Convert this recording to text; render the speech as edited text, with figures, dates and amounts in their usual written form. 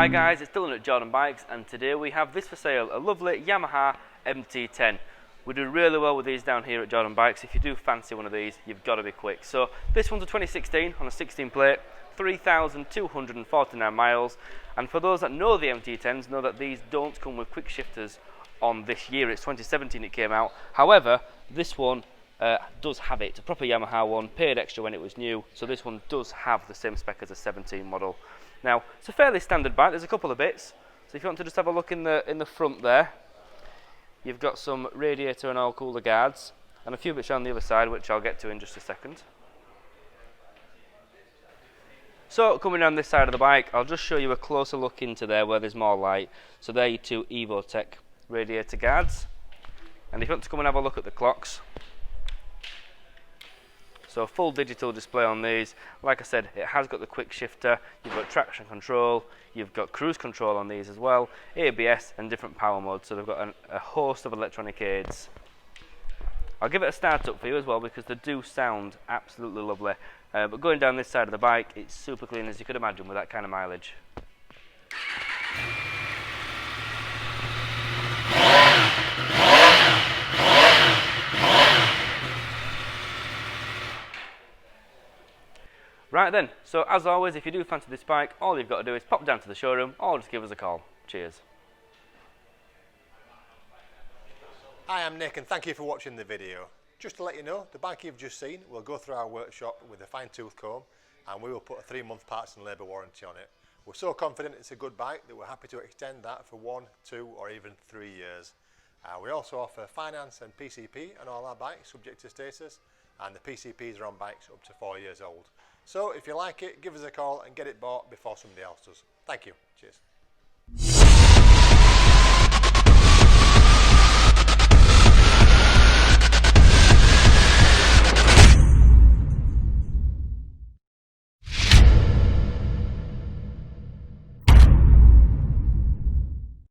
Hi guys, it's Dylan at Jordan Bikes, and today we have this for sale, a lovely Yamaha MT10. We do really well with these down here at Jordan Bikes. If you do fancy one of these, you've got to be quick. So this one's a 2016 on a 16 plate, 3,249 miles. And for those that know the MT10s, know that these don't come with quick shifters on this year. It's 2017 it came out. However, this one does have it. A proper Yamaha one, paid extra when it was new. So this one does have the same spec as a 17 model. Now, it's a fairly standard bike. There's a couple of bits. So if you want to just have a look in the front there, you've got some radiator and oil cooler guards, and a few bits on the other side, which I'll get to in just a second. So coming down this side of the bike, I'll just show you a closer look into there where there's more light. So there are your two Evotech radiator guards. And if you want to come and have a look at the clocks, so full digital display on these. Like I said, it has got the quick shifter, you've got traction control, you've got cruise control on these as well, ABS and different power modes, so they've got a host of electronic aids. I'll give it a start up for you as well because they do sound absolutely lovely. But going down this side of the bike, it's super clean as you could imagine with that kind of mileage. Right then, so as always, if you do fancy this bike, all you've got to do is pop down to the showroom or just give us a call. Cheers. Hi, I'm Nick and thank you for watching the video. Just to let you know, the bike you've just seen will go through our workshop with a fine-tooth comb and we will put a 3-month parts and labour warranty on it. We're so confident it's a good bike that we're happy to extend that for 1, 2 or even 3 years. We also offer finance and PCP on all our bikes subject to status, and the PCPs are on bikes up to 4 years old. So if you like it, give us a call and get it bought before somebody else does. Thank you. Cheers.